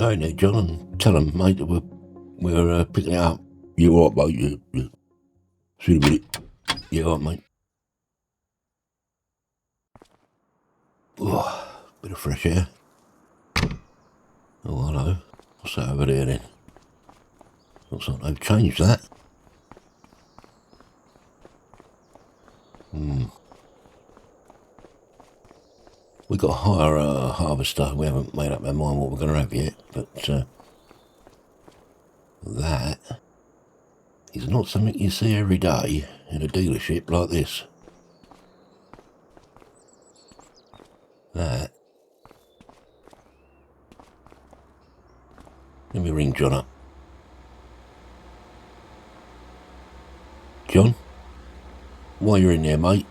phone there, John, and tell them, mate, that we're picking it up. You all right, mate? Yeah. See you in a minute. Yeah, all right, mate. Oh, bit of fresh air. Oh, hello. What's that over there then? Looks like they've changed that. We got a higher harvester. We haven't made up our mind what we're going to have yet, but that is not something you see every day in a dealership like this. That. Let me ring John up. John? While you're in there, mate,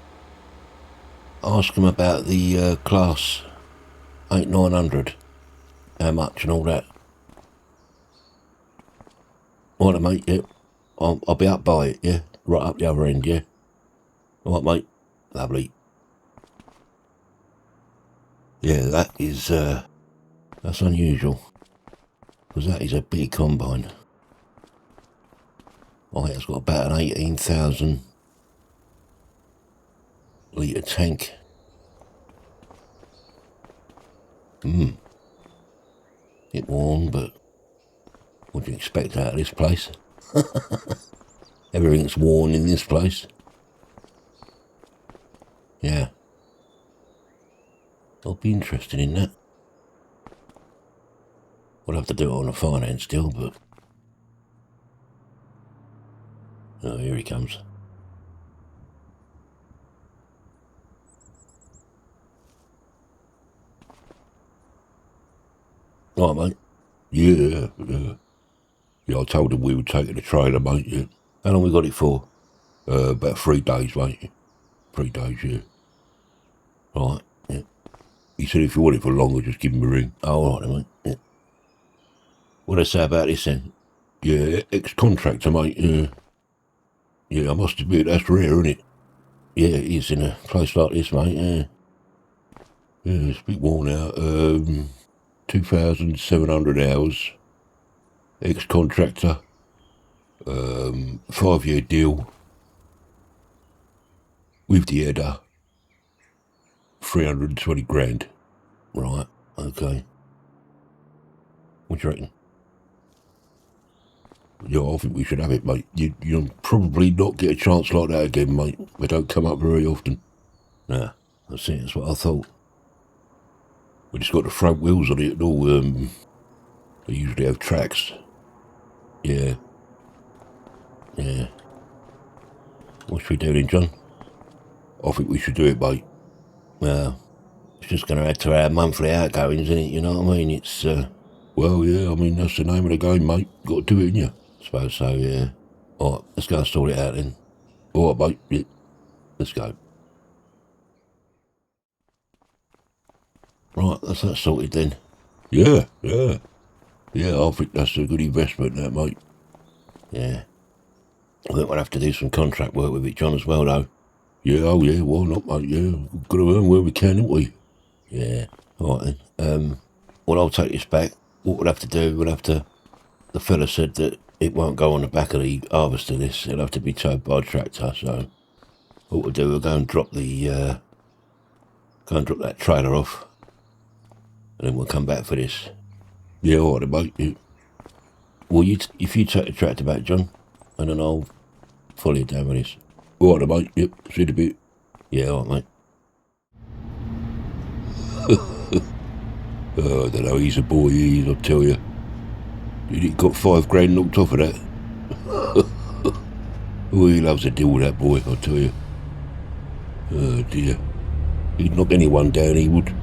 ask him about the class 8900. How much and all that. All right, mate, yeah. I'll be up by it, yeah? Right up the other end, yeah? All right, mate. Lovely. Yeah, that is, that's unusual. Because that is a big combine. I think it's got about an 18,000 litre tank. It worn, but what do you expect out of this place? Everything's worn in this place. Yeah. I'll be interested in that. We'll have to do it on the finance still, but... Oh, here he comes. All right, mate. Yeah. Yeah, I told him we were taking the trailer, mate, yeah. How long we got it for? About 3 days, mate. 3 days, yeah. Right, yeah. He said if you want it for longer, just give him a ring. Oh, all right, mate, yeah. What do I say about this, then? Yeah, ex-contractor, mate, yeah. Yeah, I must admit, that's rare, isn't it? Yeah, it is in a place like this, mate, yeah. Yeah, it's a bit worn out. 2,700 hours. Ex-contractor. 5-year deal. With the header. 320 grand. Right, okay. What do you reckon? Yeah, I think we should have it, mate. You'll probably not get a chance like that again, mate. They don't come up very often. Nah, that's it, that's what I thought. We just got the front wheels on it and all. They usually have tracks. Yeah. Yeah. What should we do then, John? I think we should do it, mate. Well, it's just going to add to our monthly outgoings, isn't it? You know what I mean? It's, well, yeah, I mean, that's the name of the game, mate. Got to do it, ain't you? I suppose so, yeah. All right, let's go and sort it out then. All right, mate. Yeah. Let's go. Right, that's that sorted then. Yeah. Yeah, I think that's a good investment, that, mate. Yeah. I think we'll have to do some contract work with it, John, as well, though. Yeah, oh yeah, why not, mate? Yeah, we've got to earn where we can, haven't we? Yeah. All right then. Well, I'll take this back. What we'll have to do, the fella said that it won't go on the back of the harvester, this. It'll have to be towed by a tractor, so what we'll do, we'll go and drop that trailer off, and then we'll come back for this. Yeah, all right, mate. Yeah. Well, if you take the tractor back, John, and then I'll follow you down with this. All right, mate. Yep, see you in a bit. Yeah, all right, mate. Oh, I don't know, he's a boy, he is, I'll tell you. He got 5 grand knocked off of that. Oh, he loves to deal with that boy, I'll tell you. Oh, dear. He'd knock anyone down, he would.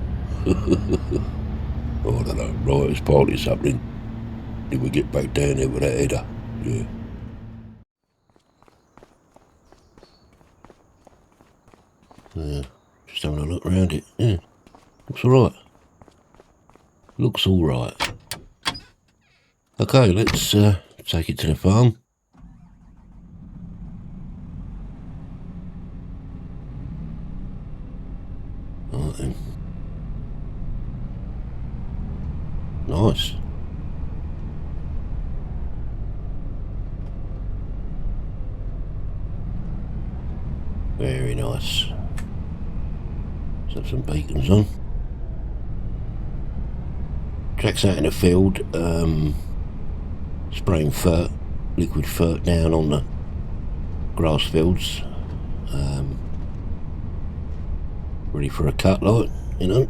Oh, I don't know. Right, let's party something. Then we get back down there with that header. Yeah. Yeah, just having a look around it. Yeah, looks alright. Looks alright. Okay, let's take it to the farm. Right then. Nice. Very nice. Let's have some beacons on. Jack's out in the field, spraying liquid fert down on the grass fields. Ready for a cut light, you know.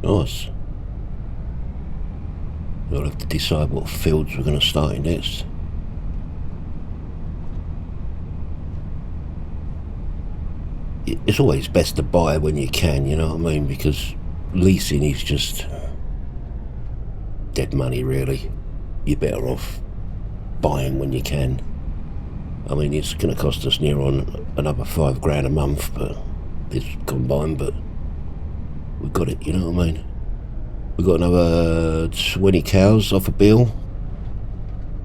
Nice. We'll have to decide what fields we're going to start in next. It's always best to buy when you can, you know what I mean, because leasing is just dead money really. You're better off buying when you can. I mean, it's going to cost us near on another £5 a month, but it's combined, but we've got it, you know what I mean. We've got another 20 cows off a bill,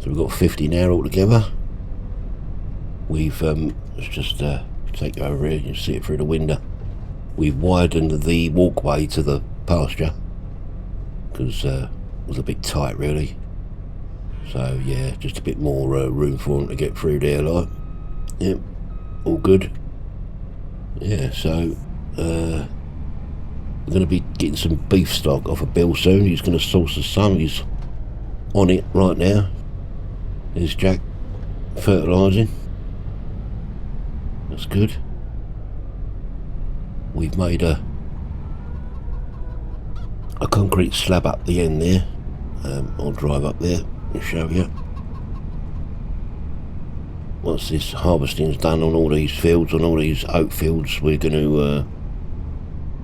so we've got 50 now altogether. We've let's just take you over here, you can see it through the window. We've widened the walkway to the pasture because it was a bit tight really. So yeah, just a bit more room for them to get through there, like. Yep, all good. Yeah, so we're going to be getting some beef stock off of Bill soon. He's going to source us some. He's on it right now. There's Jack fertilising. That's good. We've made a concrete slab up the end there. I'll drive up there and show you. Once this harvesting's done on all these fields, on all these oat fields, we're going to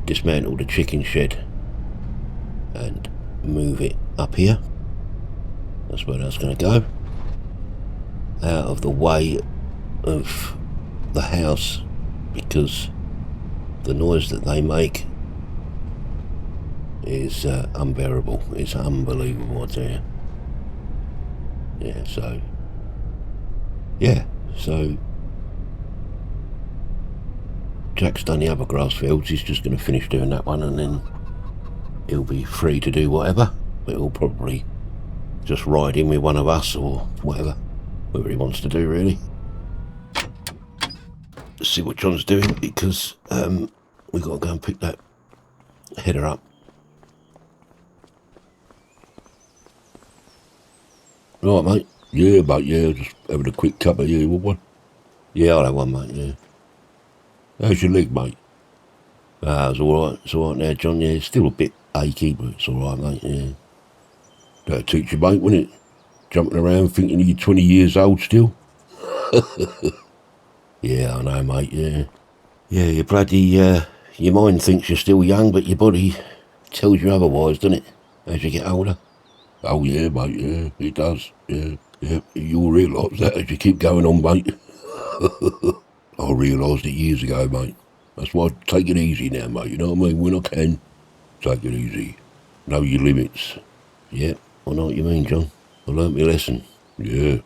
dismantle the chicken shed and move it up here. That's where that's going to go, out of the way of the house, because the noise that they make is unbearable. It's unbelievable, I tell you. Yeah, so Jack's done the other grass fields. He's just going to finish doing that one and then he'll be free to do whatever, but he'll probably just ride in with one of us or whatever he wants to do really. Let's see what John's doing, because we've got to go and pick that header up. Right, mate. Yeah, mate, yeah, just having a quick cup of you, one. Yeah, I'll have one, mate, yeah. How's your leg, mate? It's alright now, John, yeah. It's still a bit achy, but it's alright, mate, yeah. That'll teach you, mate, wouldn't it? Jumping around thinking you're 20 years old still. Yeah, I know, mate, yeah. Yeah, you bloody, your mind thinks you're still young, but your body tells you otherwise, doesn't it, as you get older? Oh, yeah, mate, yeah, it does, yeah. You'll realise that as you keep going on, mate. I realised it years ago, mate. That's why I take it easy now, mate, you know what I mean? When I can, take it easy. Know your limits. Yeah, I know what you mean, John. I learnt my lesson. Yeah.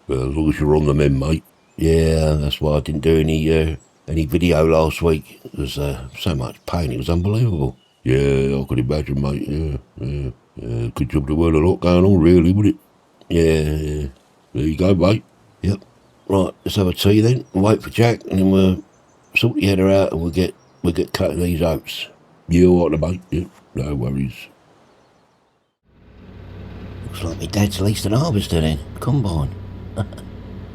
Well, as long as you're on the mend, mate. Yeah, that's why I didn't do any video last week. It was so much pain, it was unbelievable. Yeah, I could imagine, mate, yeah. Good job there weren't a lot going on, really, would it? Yeah. There you go, mate. Yep. Right, let's have a tea then, and wait for Jack, and then we'll sort the header out, and we'll get cutting these oats. Yeah, all right, mate. Yep, no worries. Looks like my dad's leased an harvester then, combine.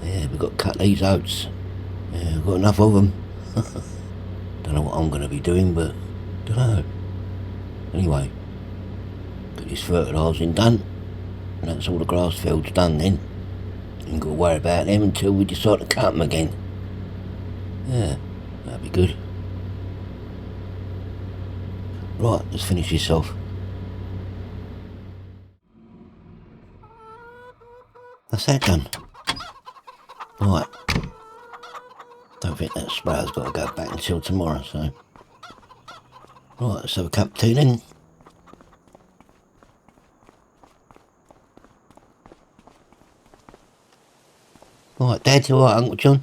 Yeah, we've got to cut these oats. Yeah, we've got enough of them. Don't know what I'm going to be doing, but don't know. Anyway, get this fertilising done, and that's all the grass fields done then. Ain't got to worry about them until we decide to cut them again. Yeah, that'd be good. Right, let's finish this off. That's that done. Right. Don't think that sprayer's got to go back until tomorrow, so. Right, let's have a cup of tea then. Alright, Dad, you alright, Uncle John?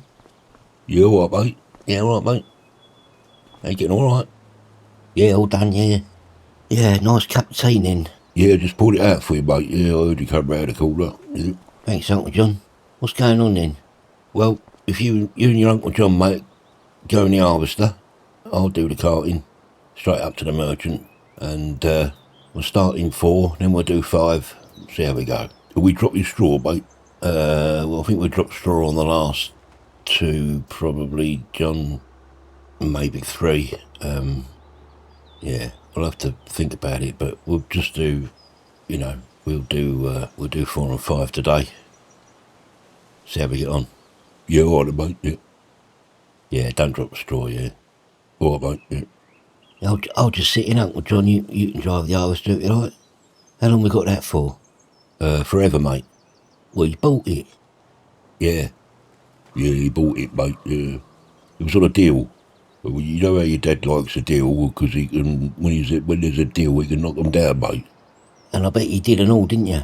You alright, mate? Yeah, alright, mate. Are you getting alright? Yeah, all done, yeah. Yeah, nice cup of tea then. Yeah, just pulled it out for you, mate. Yeah, I heard you come round the corner. Yeah. Thanks, Uncle John. What's going on then? Well, if you and your Uncle John, mate, go in the harvester, I'll do the carting, straight up to the merchant, and we'll start in 4, then we'll do 5, see how we go. We drop your straw, mate. Well, I think we dropped straw on the last 2, probably, John, maybe 3. Yeah, we'll have to think about it, but we'll just do, we'll do 4 and 5 today. See how we get on. Yeah, all right, mate, yeah. Yeah, don't drop the straw, yeah. All right, mate, yeah. I'll just sit in, Uncle John. You can drive the harvester if you like. How long we got that for? Forever, mate. Well, you bought it. Yeah. Yeah, he bought it, mate, yeah. It was on a deal. Well, you know how your dad likes a deal, because he can, when there's a deal, he can knock them down, mate. And I bet you did and all, didn't you?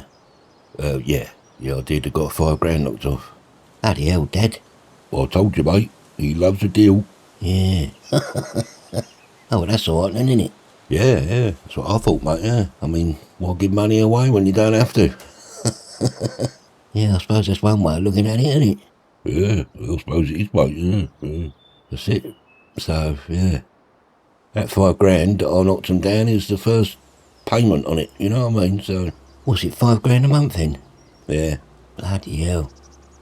Yeah, I did. I got 5 grand knocked off. Bloody hell, Dad. Well, I told you, mate. He loves a deal. Yeah. Oh, well, that's all right then, isn't it? Yeah, that's what I thought, mate, yeah. I mean, why give money away when you don't have to? Yeah, I suppose that's one way of looking at it, isn't it? Yeah, I suppose it is, mate, yeah. That's it. So, yeah. That 5 grand that I knocked him down is the first payment on it, you know what I mean? So, What's it, 5 grand a month then? yeah, Bloody hell.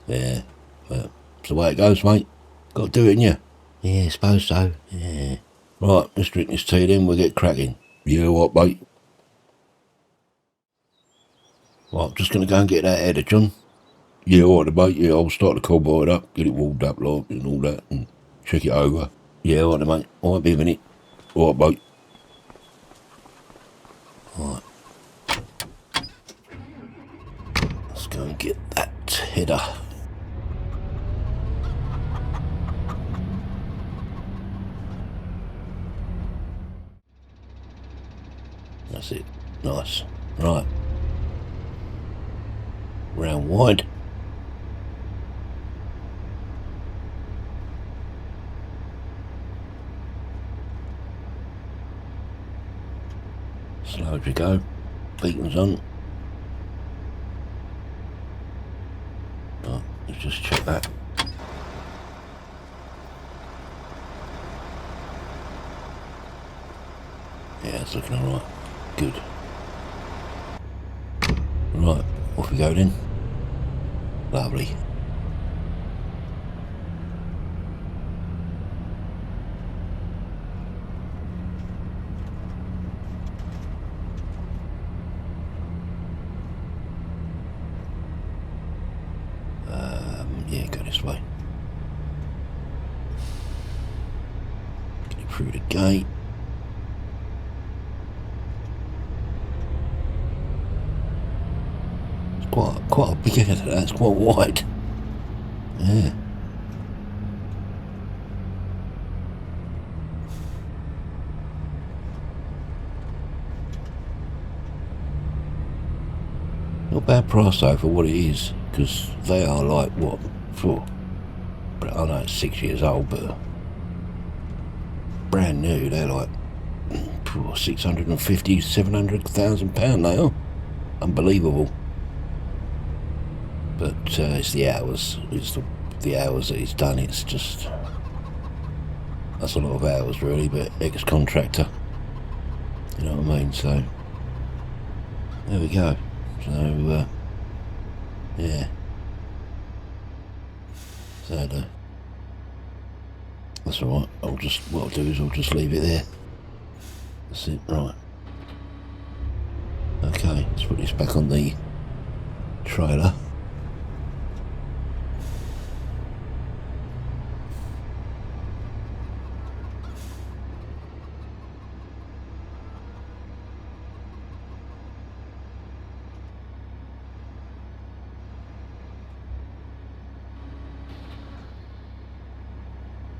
yeah. Well, it's the way it goes, mate. Got to do it, ain't you? Yeah, I suppose so. Yeah. Right, let's drink this tea then, we'll get cracking. Yeah, what, mate? Right, I'm just going to go and get that header, John. Yeah, all right, mate. Yeah, I'll start the cobalt up, get it warmed up, like, and all that, and check it over. Yeah, all right, mate. I won't be a minute. All right, mate. Right. Let's go and get that header. That's it. Nice. Right. Round wide. Slow as we go. Beacons on. Right, let's just check that. Yeah, it's looking alright. Good. Right, off we go then. Lovely. Yeah, go this way. Get it through the gate. It's quite a big header, that's quite wide. Yeah. Not bad price though for what it is, because they are like, what, for, I know it's 6 years old, but brand new, they're like 650, 700,000 pound they are. Unbelievable. But it's the hours, it's the hours that he's done, it's just, that's a lot of hours really, but ex-contractor, you know what I mean, so, there we go. So, yeah. So, that's alright. What I'll do is I'll just leave it there. That's it, right. Okay, let's put this back on the trailer.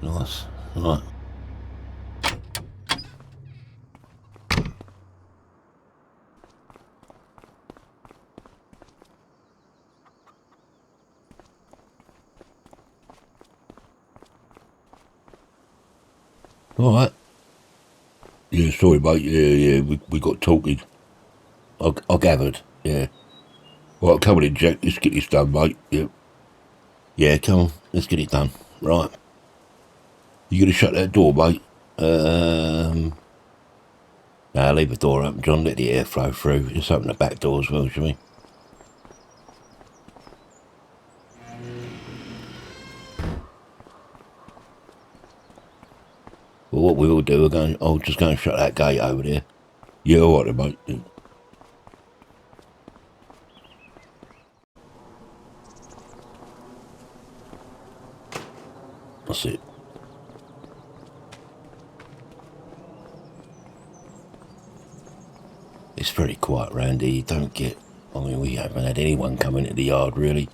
Nice. Right. Alright. Yeah, sorry mate, yeah, we got talking. I gathered, yeah. Right, come on in, Jack. Let's get this done, mate. Yep. Yeah, come on, let's get it done. Right. You gonna shut that door, mate? Now leave the door open, John, let the air flow through. Just open the back door as well, shall we? Well, what we will do, I'll just go and shut that gate over there. Yeah, all right, then, mate. Yeah. That's it. It's very quiet round here. You don't get... I mean, we haven't had anyone come into the yard, really.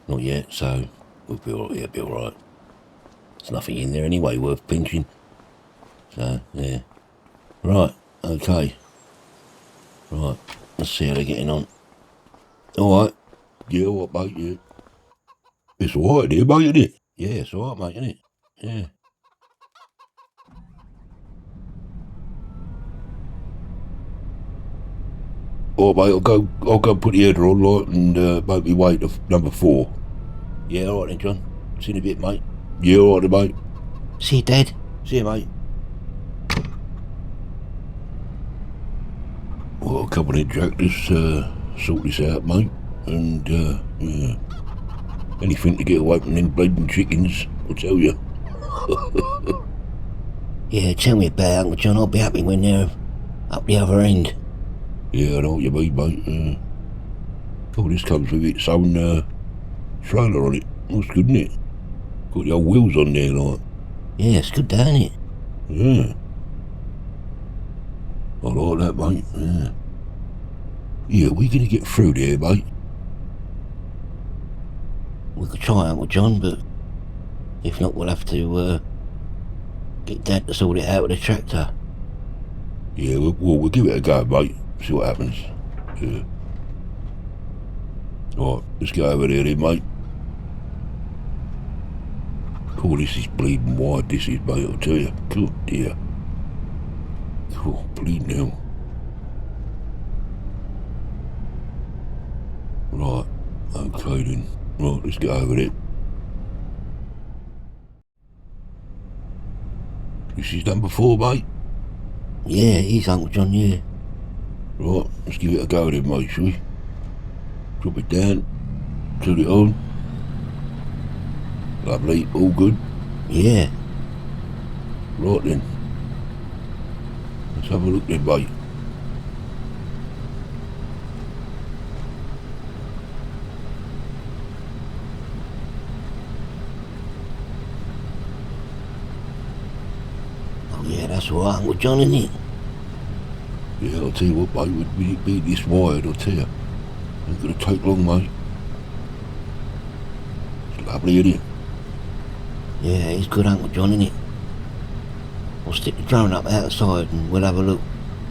Not yet, so it'll be alright. There's nothing in there anyway worth pinching. So, yeah. Right, okay. Right, let's see how they're getting on. Alright. Yeah, all right, mate, yeah. It's all right here, mate, isn't it? Yeah, it's alright, mate, isn't it? Yeah. All right, mate, I'll go put the header on, like, and make me way to number 4. Yeah, alright then, John. See you in a bit, mate. Yeah, all right, then, mate. See you, Dad. See you, mate. Well, come on in, Jack. Let's sort this out, mate. And, yeah. Anything to get away from them bleeding chickens, I'll tell you. Yeah, tell me about it, Uncle John. I'll be happy when they're up the other end. Yeah, I know what you mean, mate. Oh, this comes with its own trailer on it. That's good, isn't it? Got the old wheels on there, like. Yeah, it's good, isn't it? Yeah. I like that, mate. Yeah. Yeah, we're going to get through there, mate. We could try, Uncle John, but if not, we'll have to get Dad to sort it out with the tractor. Yeah, we'll give it a go, mate. See what happens. Yeah. Right, let's go over there then, mate. Oh, this is bleeding wide, this is, mate, I'll tell you. Good dear. Oh, bleeding hell. Right, okay then. Right, let's get over there. This is done before, mate? Yeah, it is, Uncle John, yeah. Right, let's give it a go then, mate, shall we? Drop it down. Turn it on. Lovely, all good. Yeah. Right then. Let's have a look then, mate. Oh, yeah, that's all right, Uncle John, isn't it? Yeah, I'll tell you what, mate, with me being this wired, I'll tell you. Ain't gonna take long, mate. It's lovely, isn't it? Yeah, it's good, Uncle John, isn't it? We'll stick the drone up outside and we'll have a look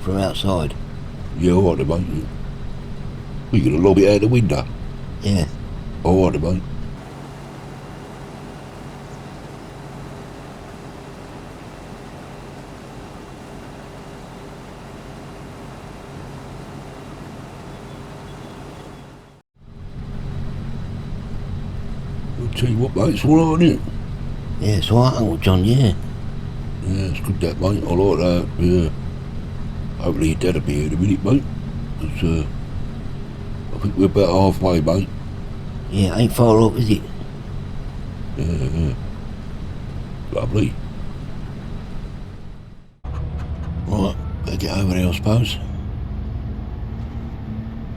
from outside. Yeah, all right then, mate. Yeah. We're gonna lob it out the window. Yeah. All right then, mate. I'll tell you what, mate, it's all right, isn't it? Yeah, it's all right, Uncle John, yeah. Yeah, it's good that, mate. I like that, yeah. Hopefully your dad'll be here in a minute, mate. 'Cause, I think we're about halfway, mate. Yeah, ain't far off, is it? Yeah. Lovely. Right, better get over there, I suppose.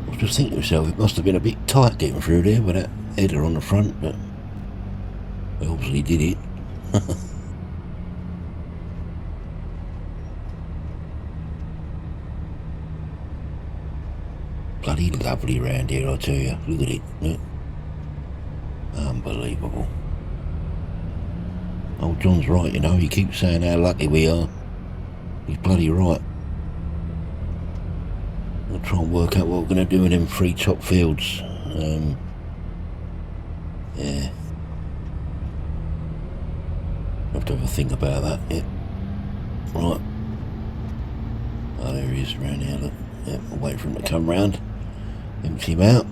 I was just thinking to myself, it must have been a bit tight getting through there with that header on the front, but they obviously did it. Bloody lovely round here, I tell you. Look at it. Yeah. Unbelievable. Old John's right, you know. He keeps saying how lucky we are. He's bloody right. I'll try and work out what we're going to do in them 3 top fields. Yeah. Have to have a think about that, yeah. Right. Oh, there he is around here, look. Yeah, we'll wait for him to come round, empty him out.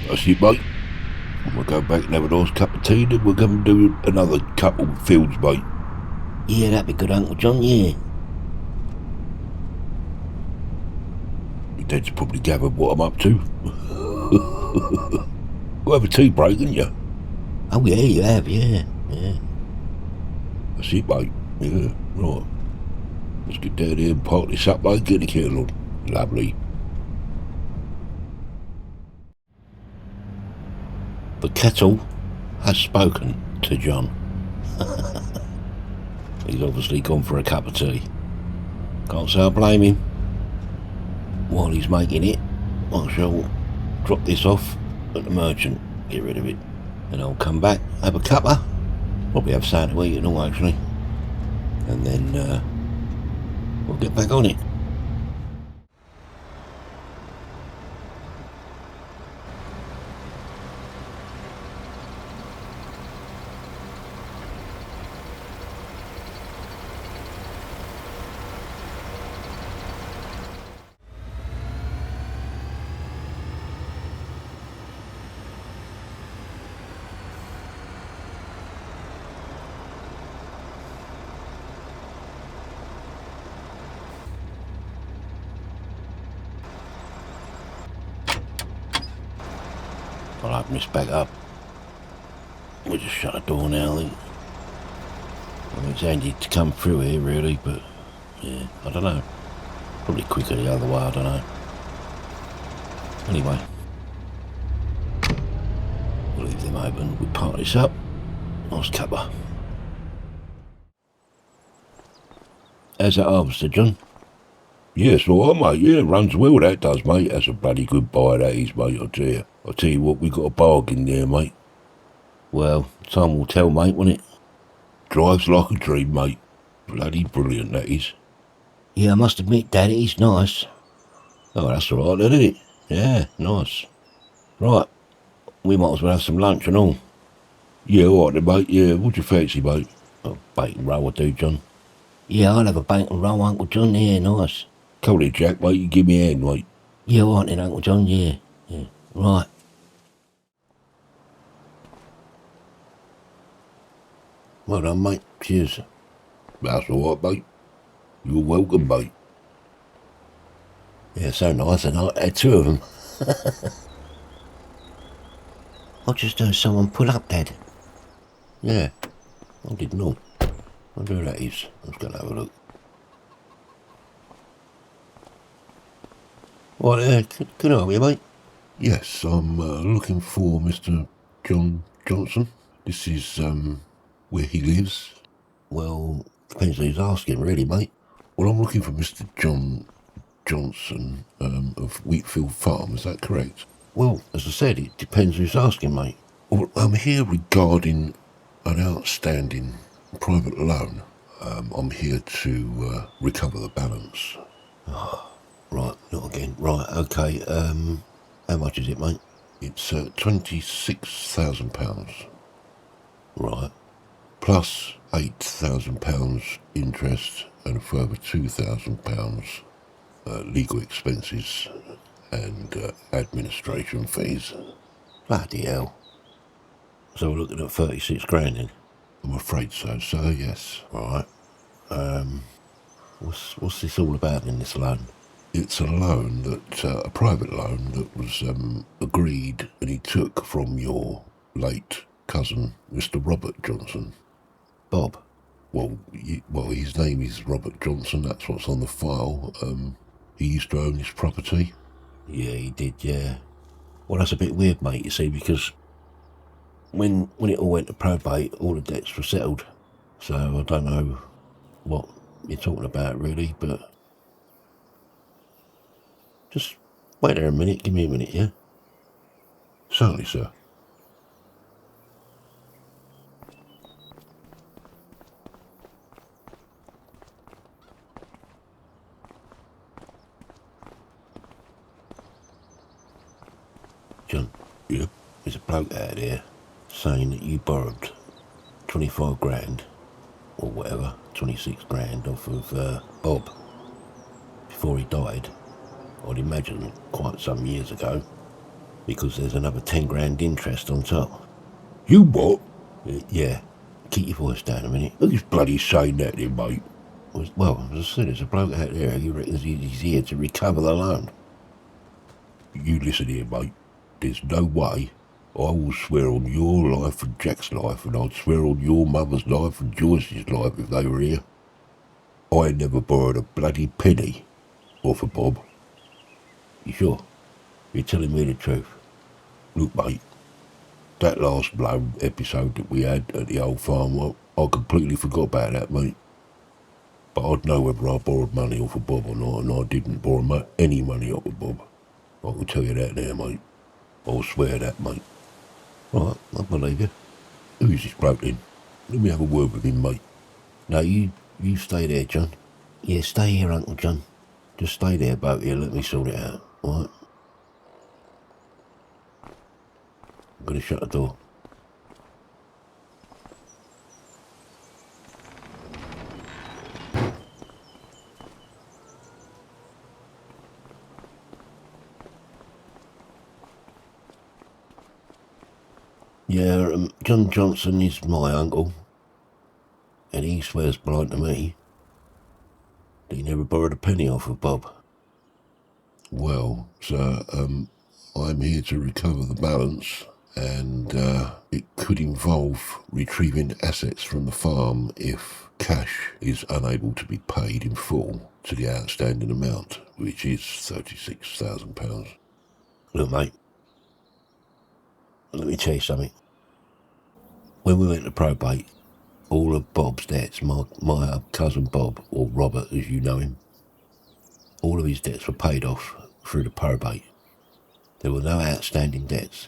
That's it, mate. We'll go back and have a nice cup of tea, then we'll come and do another couple of fields, mate. Yeah, that'd be good, Uncle John, yeah. Your dad's probably gathered what I'm up to. We'll have a tea break, didn't you? Oh, yeah, you have, yeah. That's it, mate. Yeah, right. Let's get down here and part this up, mate. Get the kettle on. Lovely. The kettle has spoken to John. He's obviously gone for a cup of tea. Can't say I blame him. While he's making it, I shall drop this off at the merchant, get rid of it, and I'll come back, have a cuppa, probably have something to eat and all actually, and then we'll get back on it. I'll open this back up. We'll just shut the door now, I think. I mean, it's handy to come through here, really, but yeah, I don't know. Probably quicker the other way, I don't know. Anyway, we'll leave them open. We'll part this up. Nice cuppa. How's that harvester, John? Yes, all right, mate. Yeah, runs well, that does, mate. That's a bloody good buy, that is, mate, I tell you. I tell you what, we got a bargain there, mate. Well, time will tell, mate, won't it? Drives like a dream, mate. Bloody brilliant, that is. Yeah, I must admit, Dad, it is nice. Oh, that's all right, then, isn't it? Yeah, nice. Right, we might as well have some lunch and all. Yeah, all right, then, mate. Yeah, what do you fancy, mate? A bacon roll will do, John. Yeah, I'll have a bacon roll, Uncle John. Yeah, nice. Come on in, Jack, mate. You give me a hand, mate. Yeah, all right then, Uncle John. Yeah. Right. Well done, mate. Cheers. That's all right, mate. You're welcome, mate. Yeah, so nice, and I had two of them. I just heard someone pull up, Dad. Yeah, I didn't know. I wonder who that is. I was going to have a look. Right, can I help you, mate? Yes, I'm looking for Mr. John Johnson. This is where he lives. Well, depends who's asking, really, mate. Well, I'm looking for Mr. John Johnson of Wheatfield Farm. Is that correct? Well, as I said, it depends who's asking, mate. Well, I'm here regarding an outstanding private loan. I'm here to recover the balance. Oh, right, not again. Right, okay. How much is it, mate? It's £26,000. Right. Plus £8,000 interest and a further £2,000 legal expenses and administration fees. Bloody hell. So we're looking at 36 grand then? I'm afraid so, sir, yes. Right. What's this all about in this loan? It's a loan that, a private loan that was agreed and he took from your late cousin, Mr. Robert Johnson. Bob? Well, his name is Robert Johnson, that's what's on the file. He used to own this property. Yeah, he did, yeah. Well, that's a bit weird, mate, you see, because when it all went to probate, all the debts were settled. So I don't know what you're talking about, really, but just wait there a minute, give me a minute, yeah? Certainly, sir. John? Yeah? There's a bloke out there saying that you borrowed 25 grand, or whatever, 26 grand off of Bob before he died. I'd imagine quite some years ago, because there's another 10 grand interest on top. You what? Yeah, keep your voice down a minute. Who's bloody saying that then, mate? Well, as I said, there's a bloke out there who reckons he's here to recover the loan. You listen here, mate. There's no way. I will swear on your life and Jack's life, and I'd swear on your mother's life and Joyce's life if they were here. I never borrowed a bloody penny off of Bob. You sure? You're telling me the truth? Look, mate, that last loan episode that we had at the old farm, I completely forgot about that, mate. But I'd know whether I borrowed money off of Bob or not, and I didn't borrow any money off of Bob. I can tell you that now, mate. I'll swear that, mate. Right, I believe you. Who is this bloke then? Let me have a word with him, mate. No, you stay there, John. Yeah, stay here, Uncle John. Just stay there, boat here, let me sort it out, alright? I'm going to shut the door. Yeah, John Johnson is my uncle, and he swears blind to me that he never borrowed a penny off of Bob. Well, sir, I'm here to recover the balance. and it could involve retrieving assets from the farm if cash is unable to be paid in full to the outstanding amount, which is £36,000. Look, mate, let me tell you something. When we went to probate, all of Bob's debts, my cousin Bob, or Robert as you know him, all of his debts were paid off through the probate. There were no outstanding debts.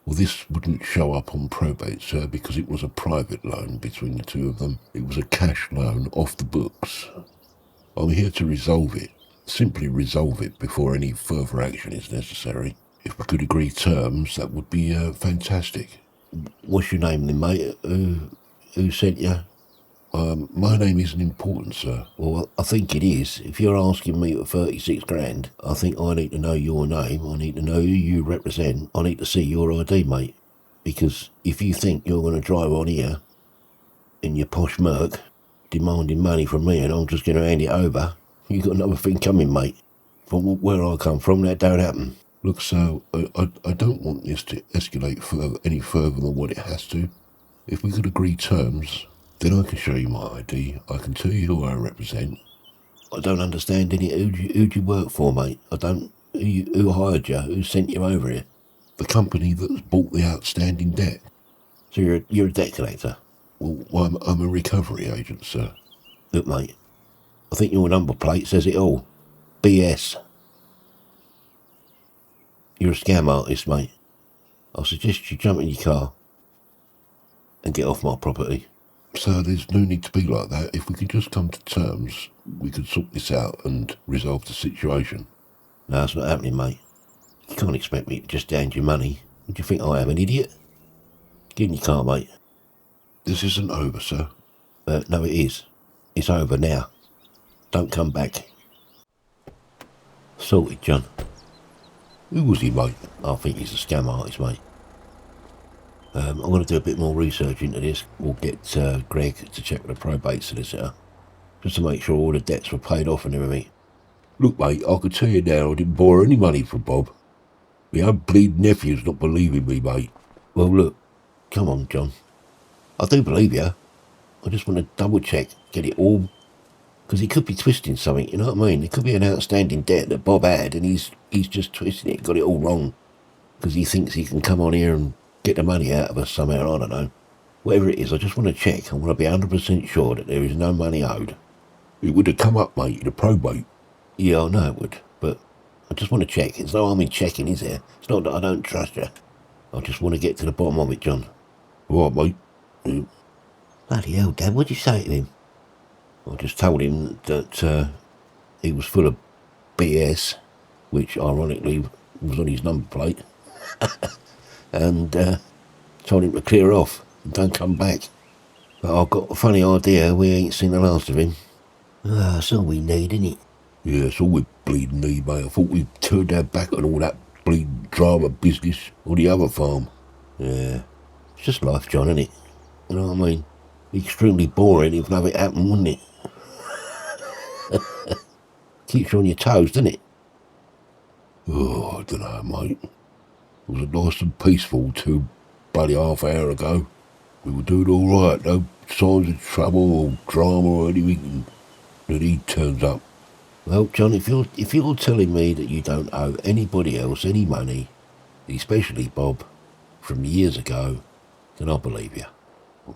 Well, this wouldn't show up on probate, sir, because it was a private loan between the two of them. It was a cash loan off the books. I'm here to resolve it. Simply resolve it before any further action is necessary. If we could agree terms, that would be fantastic. What's your name then, mate? Who sent you? My name isn't important, sir. Well, I think it is. If you're asking me for 36 grand, I think I need to know your name. I need to know who you represent. I need to see your ID, mate. Because if you think you're going to drive on here in your posh Merc, demanding money from me and I'm just going to hand it over, you got another thing coming, mate. From where I come from, that don't happen. Look, sir, I don't want this to escalate any further than what it has to. If we could agree terms, then I can show you my ID. I can tell you who I represent. I don't understand any. Who'd you work for, mate? I don't. Who hired you? Who sent you over here? The company that's bought the outstanding debt. So you're a debt collector? Well, I'm a recovery agent, sir. Look, mate, I think your number plate says it all. BS. You're a scam artist, mate. I suggest you jump in your car and get off my property. Sir, there's no need to be like that. If we could just come to terms, we could sort this out and resolve the situation. No, it's not happening, mate. You can't expect me to just hand you money. What do you think I am, an idiot? Get in your car, mate. This isn't over, sir. No, it is. It's over now. Don't come back. Sorted, John. Who was he, mate? I think he's a scam artist, mate. I'm going to do a bit more research into this. We'll get Greg to check with the probate solicitor, just to make sure all the debts were paid off and everything. Look, mate, I could tell you now I didn't borrow any money from Bob. My own bleed nephew's not believing me, mate. Well, look, come on, John. I do believe you. I just want to double check, get it all, because he could be twisting something, you know what I mean? It could be an outstanding debt that Bob had, and he's just twisting it, got it all wrong, because he thinks he can come on here and get the money out of us somehow, I don't know. Whatever it is, I just want to check. I want to be 100% sure that there is no money owed. It would have come up, mate, in a probate. Yeah, I know it would, but I just want to check. There's no harm in checking, is there? It's not that I don't trust you. I just want to get to the bottom of it, John. All right, mate. Bloody hell, Dad, what'd you say to him? I just told him that he was full of BS, which ironically was on his number plate, and told him to clear off and don't come back. But I've got a funny idea, we ain't seen the last of him. That's all we need, isn't it? Yeah, it's all we bleeding need, mate. I thought we'd turned our back on all that bleeding drama business on the other farm. Yeah, it's just life, John, isn't it? You know what I mean? Extremely boring if nothing happened, wouldn't it? Keeps you on your toes, doesn't it? Oh, I don't know, mate. It was nice and peaceful till bloody half hour ago. We were doing all right, no signs of trouble or drama or anything, and then he turns up. Well, John, if you're telling me that you don't owe anybody else any money, especially Bob, from years ago, then I'll believe you.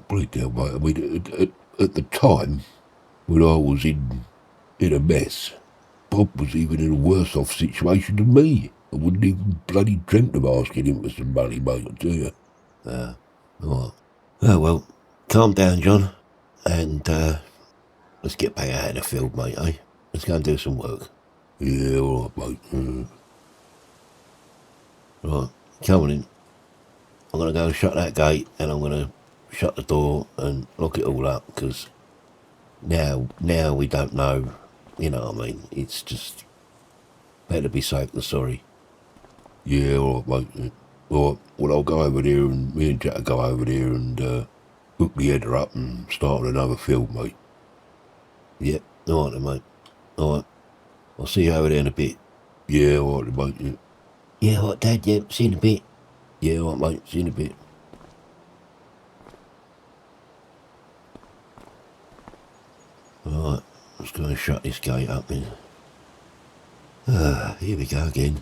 Bleed hell, mate. I mean, at the time, when I was in a mess, Bob was even in a worse off situation than me. I wouldn't even bloody dreamt of asking him for some money, mate, I tell you. All right. Oh, well, calm down, John, and let's get back out in the field, mate, eh? Let's go and do some work. Yeah, all right, mate. Right, come on in. I'm going to go and shut that gate, and I'm going to shut the door and lock it all up, because now we don't know, you know what I mean? It's just better be safe than sorry. Yeah, all right, mate. All right, well, I'll go over there, and me and Jack will go over there and hook the header up and start on another field, mate. Yep, all right then, mate. All right, I'll see you over there in a bit. Yeah, all right, mate. Yeah, all right, Dad, yeah, see you in a bit. Yeah, all right, mate. See you in a bit. Alright, let's go and shut this gate up then. Here we go again.